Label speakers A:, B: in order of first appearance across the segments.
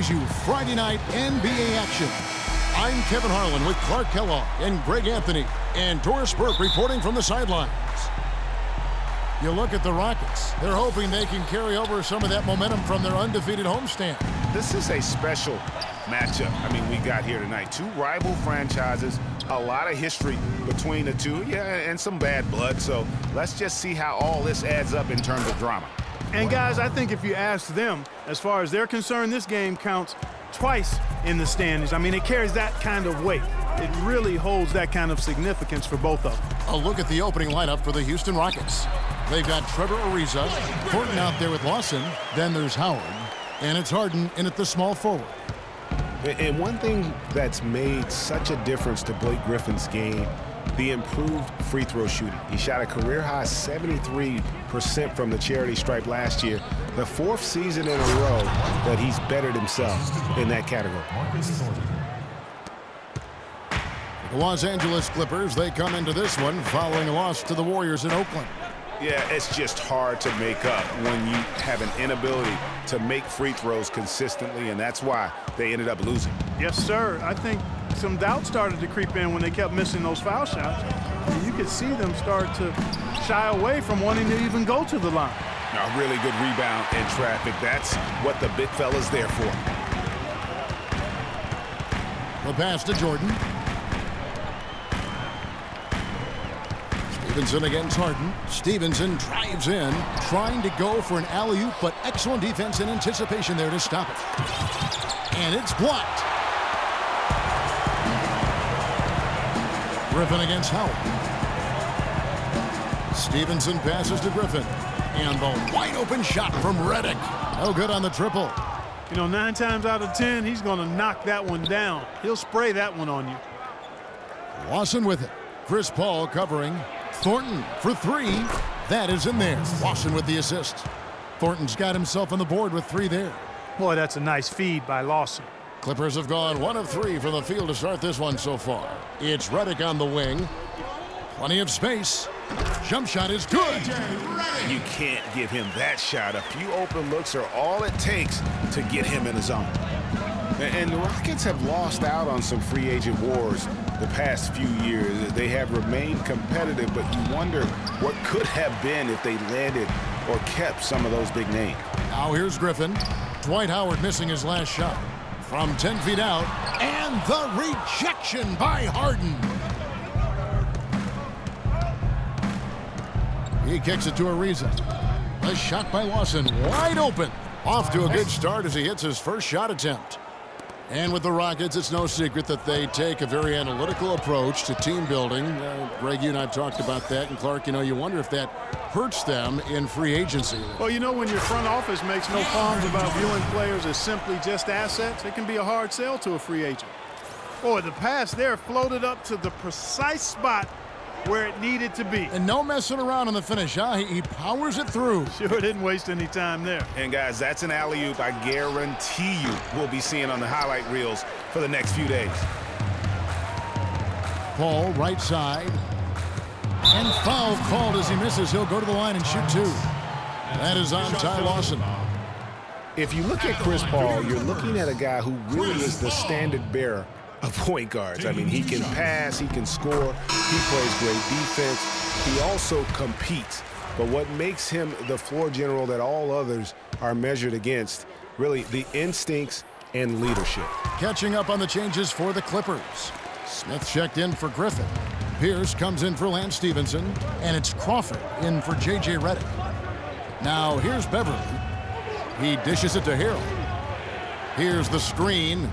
A: brings you Friday night NBA action. I'm Kevin Harlan with Clark Kellogg and Greg Anthony, and Doris Burke reporting from the sidelines. You look at the Rockets. They're hoping they can carry over some of that momentum from their undefeated homestand.
B: This is a special matchup. I mean, we got here tonight. Two rival franchises, a lot of history between the two, and some bad blood. So let's just see how all this adds up in terms of drama.
C: And guys, I think if you ask them, as far as they're concerned, this game counts twice in the standings. I mean, it carries that kind of weight. It really holds that kind of significance for both of them.
A: A look at the opening lineup for the Houston Rockets. They've got Trevor Ariza, Thornton out there with Lawson. Then there's Howard, and it's Harden in at the small forward.
B: And one thing that's made such a difference to Blake Griffin's game, the improved free throw shooting. He shot a career-high 73% from the charity stripe last year, the fourth season in a row that he's bettered himself in that category.
A: The Los Angeles Clippers, they come into this one following a loss to the Warriors in Oakland.
B: Yeah, it's just hard to make up when you have an inability to make free throws consistently, and that's why they ended up losing.
C: Yes, sir. I think some doubt started to creep in when they kept missing those foul shots. And you could see them start to shy away from wanting to even go to the line.
B: A really good rebound in traffic. That's what the big fella's there for.
A: The pass to Jordan. Stevenson against Harden. Stevenson drives in, trying to go for an alley-oop, but excellent defense and anticipation there to stop it. And it's blocked. Griffin against Howard. Stevenson passes to Griffin. And the wide-open shot from Redick. No good on the triple.
C: You know, 9 times out of 10, he's going to knock that one down. He'll spray that one on you.
A: Lawson with it. Chris Paul covering. Thornton for 3. That is in there. Lawson with the assist. Thornton's got himself on the board with 3 there.
C: Boy, that's a nice feed by Lawson.
A: Clippers have gone 1 of 3 from the field to start this one so far. It's Redick on the wing. Plenty of space. Jump shot is good.
B: You can't give him that shot. A few open looks are all it takes to get him in the zone. And the Rockets have lost out on some free agent wars the past few years. They have remained competitive, but you wonder what could have been if they landed or kept some of those big names.
A: Now here's Griffin. Dwight Howard missing his last shot. From 10 feet out, and the rejection by Harden. He kicks it to Ariza. A shot by Lawson, wide open. Off to a good start as he hits his first shot attempt. And with the Rockets, it's no secret that they take a very analytical approach to team building. Greg, you and I have talked about that. And Clark, you know, you wonder if that hurts them in free agency.
C: Well, you know, when your front office makes no qualms about viewing players as simply just assets, it can be a hard sell to a free agent. Boy, the pass there floated up to the precise spot where it needed to be.
A: And no messing around on the finish, huh? He powers it through.
C: Sure didn't waste any time there.
B: And guys, that's an alley-oop I guarantee you we'll be seeing on the highlight reels for the next few days.
A: Paul, right side. And foul called as he misses. He'll go to the line and shoot 2. That is on Ty Lawson.
B: If you look at Chris Paul, you're looking at a guy who really is the standard bearer of point guards. I mean, he can pass, he can score, he plays great defense, he also competes. But what makes him the floor general that all others are measured against, really the instincts and leadership.
A: Catching up on the changes for the Clippers. Smith checked in for Griffin. Pierce comes in for Lance Stevenson, and it's Crawford in for J.J. Redick. Now here's Beverly. He dishes it to Harrell. Here's the screen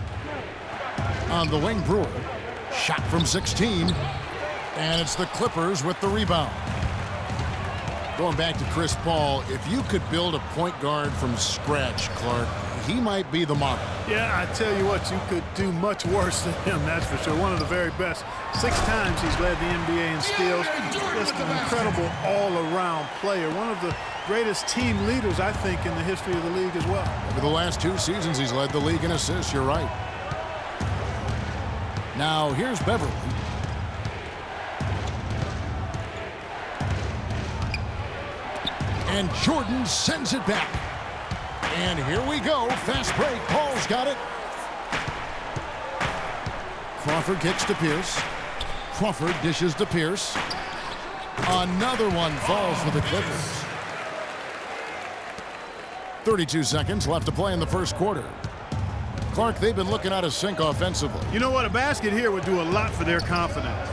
A: on the wing. Brewer. Shot from 16. And it's the Clippers with the rebound. Going back to Chris Paul, if you could build a point guard from scratch, Clark, he might be the model.
C: Yeah, I tell you what, you could do much worse than him, that's for sure. One of the very best. 6 times he's led the NBA in steals. Just an incredible all-around player. One of the greatest team leaders, I think, in the history of the league as well.
A: Over the last 2 seasons, he's led the league in assists. You're right. Now, here's Beverly. And Jordan sends it back. And here we go. Fast break. Paul's got it. Crawford kicks to Pierce. Crawford dishes to Pierce. Another one falls for the Clippers. 32 seconds left to play in the first quarter. Clark, they've been looking out of sync offensively.
C: You know what? A basket here would do a lot for their confidence.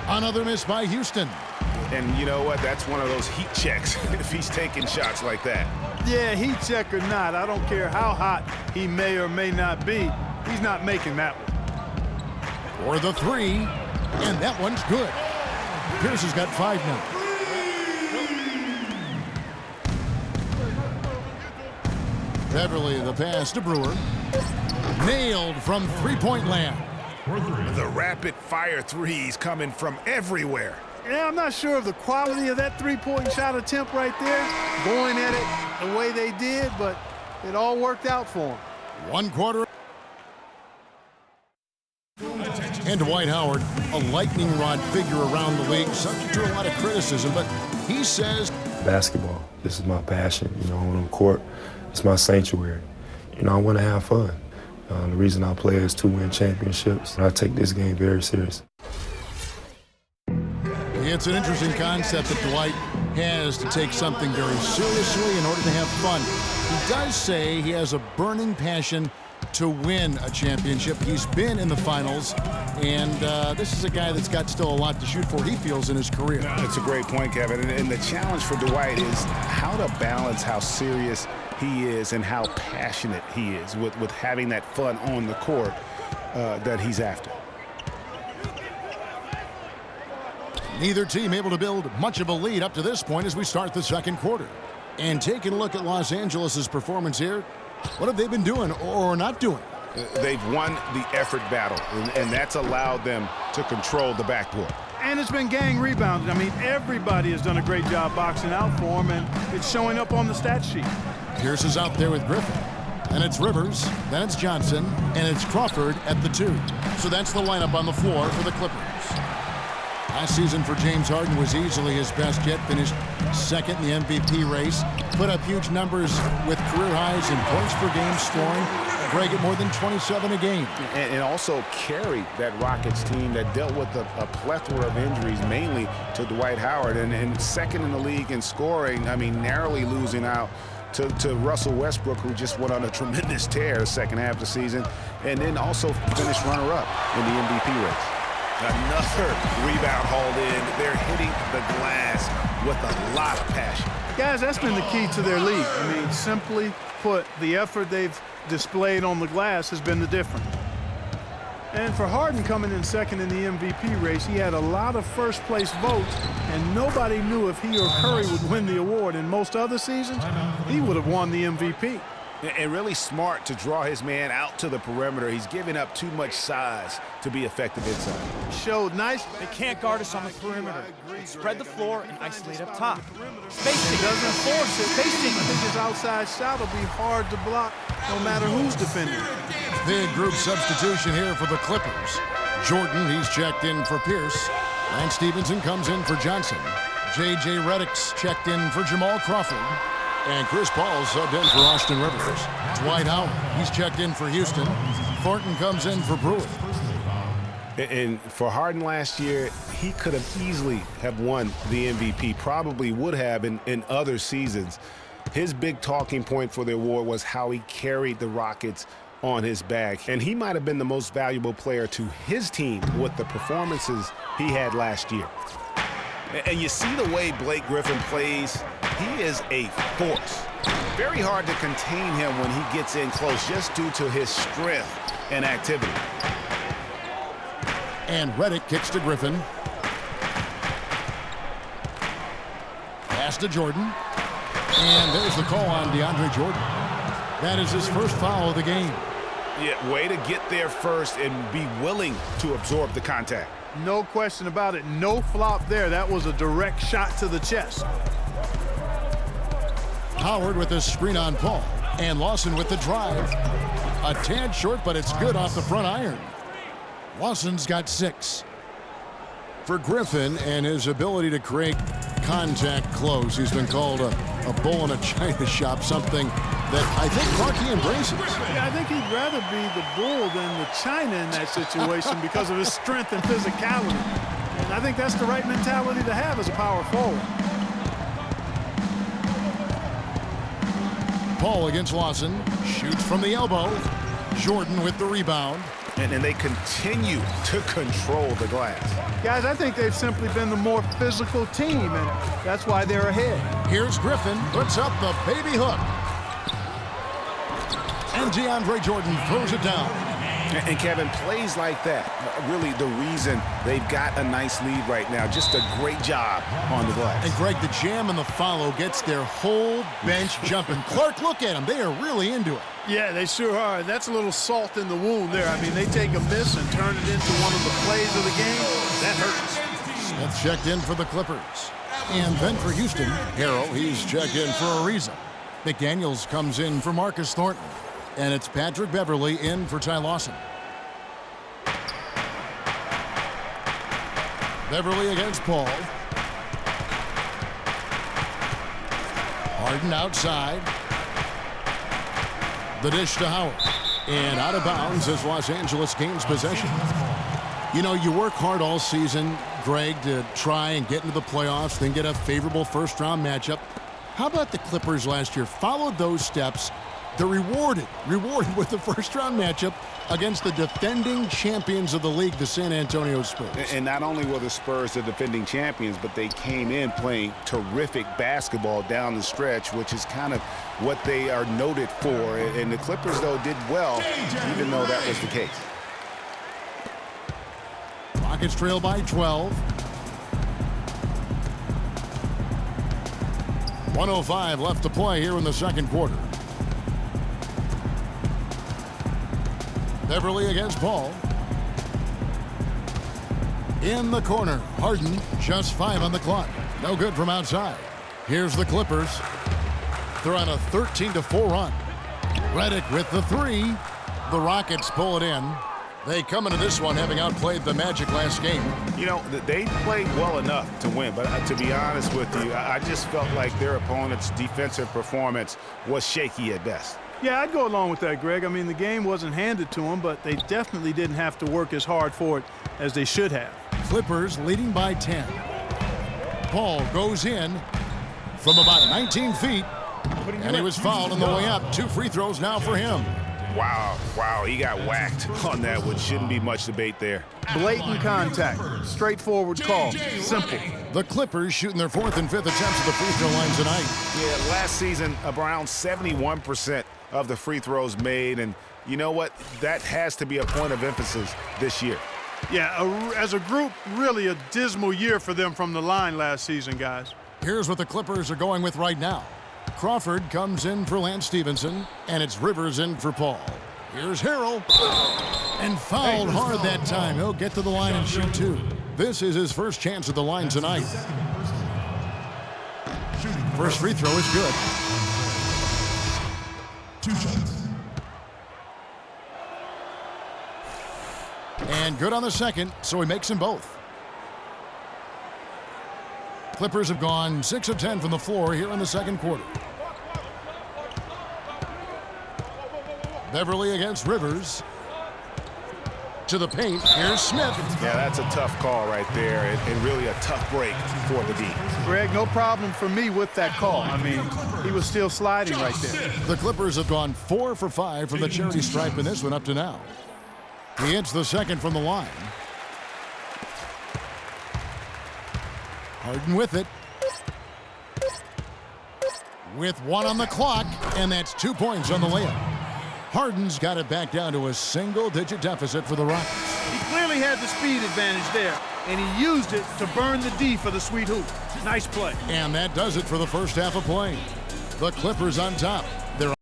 A: Another miss by Houston.
B: And you know what? That's one of those heat checks if he's taking shots like that.
C: Yeah, heat check or not, I don't care how hot he may or may not be. He's not making that one.
A: For the three, and that one's good. Pierce has got 5 now. Beverly, the pass to Brewer. Nailed from three-point land.
B: The rapid-fire threes coming from everywhere.
C: Yeah, I'm not sure of the quality of that three-point shot attempt right there, going at it the way they did, but it all worked out for them.
A: 1 quarter. And Dwight Howard, a lightning rod figure around the league, subject to a lot of criticism, but he says,
D: basketball, this is my passion, on the court, it's my sanctuary. I want to have fun. The reason I play is to win championships. I take this game very serious.
A: It's an interesting concept that Dwight has to take something very seriously in order to have fun. He does say he has a burning passion to win a championship. He's been in the finals, and this is a guy that's got still a lot to shoot for, he feels, in his career.
B: That's a great point, Kevin. And the challenge for Dwight is how to balance how serious he is and how passionate he is with having that fun on the court that he's after.
A: Neither team able to build much of a lead up to this point as we start the second quarter. And taking a look at Los Angeles' performance here, what have they been doing or not doing?
B: They've won the effort battle, and that's allowed them to control the backcourt.
C: And it's been gang rebounded. I mean, everybody has done a great job boxing out for him, and it's showing up on the stat sheet.
A: Pierce is out there with Griffin. And it's Rivers, then it's Johnson, and it's Crawford at the 2. So that's the lineup on the floor for the Clippers. Last season for James Harden was easily his best yet. Finished second in the MVP race. Put up huge numbers with career highs in points per game scoring. Greg at more than 27 a game.
B: And also carried that Rockets team that dealt with a plethora of injuries, mainly to Dwight Howard. And second in the league in scoring, I mean, narrowly losing out to Russell Westbrook, who just went on a tremendous tear the second half of the season. And then also finished runner-up in the MVP race. Another rebound hauled in. They're hitting the glass with a lot of passion.
C: Guys, that's been the key to their lead. I mean, simply put, the effort they've displayed on the glass has been the difference. And for Harden coming in second in the MVP race, he had a lot of first-place votes, and nobody knew if he or Curry would win the award. In most other seasons, he would have won the MVP.
B: And really smart to draw his man out to the perimeter. He's giving up too much size to be effective inside.
C: Showed nice.
E: They can't guard us on the perimeter. Spread the floor and isolate up top. Spacing.
C: Doesn't force it. Spacing. I think his outside shot will be hard to block no matter who's defending.
A: Big group substitution here for the Clippers. Jordan, he's checked in for Pierce. Lance Stevenson comes in for Johnson. J.J. Redick's checked in for Jamal Crawford. And Chris Paul subbed in for Austin Rivers. Dwight Howard, he's checked in for Houston. Thornton comes in for Brewer.
B: And for Harden last year, he could have easily have won the MVP, probably would have in other seasons. His big talking point for the award was how he carried the Rockets on his back. And he might have been the most valuable player to his team with the performances he had last year. And you see the way Blake Griffin plays, he is a force. Very hard to contain him when he gets in close just due to his strength and activity.
A: And Redick kicks to Griffin. Pass to Jordan. And there's the call on DeAndre Jordan. That is his first foul of the game.
B: Yeah, way to get there first and be willing to absorb the contact.
C: No question about it. No flop there. That was a direct shot to the chest.
A: Howard with the screen on Paul. And Lawson with the drive. A tad short, but it's good off the front iron. Lawson's got 6. For Griffin and his ability to create contact close, he's been called a a bull in a china shop, something that I think Clarkie embraces.
C: Yeah, I think he'd rather be the bull than the china in that situation because of his strength and physicality. And I think that's the right mentality to have as a power forward.
A: Paul against Lawson. Shoots from the elbow. Jordan with the rebound.
B: And they continue to control the glass.
C: Guys, I think they've simply been the more physical team, and that's why they're ahead.
A: Here's Griffin. Puts up the baby hook. And DeAndre Jordan throws it down.
B: And Kevin, plays like that, really the reason they've got a nice lead right now. Just a great job on the glass.
A: And Greg, the jam and the follow gets their whole bench jumping. Clark, look at them. They are really into it.
C: Yeah, they sure are. That's a little salt in the wound there. I mean, they take a miss and turn it into one of the plays of the game. That hurts.
A: Smith checked in for the Clippers. And then for Houston, Harrell, he's checked in for Ariza. McDaniels comes in for Marcus Thornton. And it's Patrick Beverly in for Ty Lawson. Beverly against Paul. Harden outside. The dish to Howard. And out of bounds as Los Angeles gains possession. You know, you work hard all season, Greg, to try and get into the playoffs, then get a favorable first-round matchup. How about the Clippers last year? Followed those steps. They're rewarded with the first-round matchup against the defending champions of the league, the San Antonio Spurs.
B: And not only were the Spurs the defending champions, but they came in playing terrific basketball down the stretch, which is kind of what they are noted for. And the Clippers, though, did well, even though that was the case.
A: Rockets trail by 12. 1:05 left to play here in the second quarter. Beverly against Paul. In the corner, Harden, just 5 on the clock. No good from outside. Here's the Clippers. They're on a 13-4 run. Redick with the 3. The Rockets pull it in. They come into this one having outplayed the Magic last game.
B: You know, they played well enough to win, but to be honest with you, I just felt like their opponent's defensive performance was shaky at best.
C: Yeah, I'd go along with that, Greg. I mean, the game wasn't handed to them, but they definitely didn't have to work as hard for it as they should have.
A: Clippers leading by 10. Paul goes in from about 19 feet, and he was fouled on the way up. 2 free throws now for him.
B: Wow, he got whacked on that, which shouldn't be much debate there.
C: Blatant contact, straightforward call, simple.
A: The Clippers shooting their 4th and 5th attempts at the free throw line tonight.
B: Yeah, last season, around 71% of the free throws made, and you know what? That has to be a point of emphasis this year.
C: Yeah, as a group, really a dismal year for them from the line last season, guys.
A: Here's what the Clippers are going with right now. Crawford comes in for Lance Stevenson, and it's Rivers in for Paul. Here's Harrell, and fouled hard that time. He'll get to the line and shoot 2. This is his first chance at the line tonight. First free throw is good. 2 shots. And good on the second, so he makes them both. Clippers have gone 6 of 10 from the floor here in the second quarter. Beverly against Rivers. To the paint. Here's Smith.
B: Yeah, that's a tough call right there, and really a tough break for the D.
C: Greg, no problem for me with that call. I mean, he was still sliding right there.
A: The Clippers have gone 4 for 5 from the charity stripe in this one up to now. He hits the second from the line. Harden with it. With 1 on the clock, and that's 2 points on the layup. Harden's got it back down to a single-digit deficit for the Rockets.
C: He clearly had the speed advantage there, and he used it to burn the D for the sweet hoop. Nice play.
A: And that does it for the first half of play. The Clippers on top.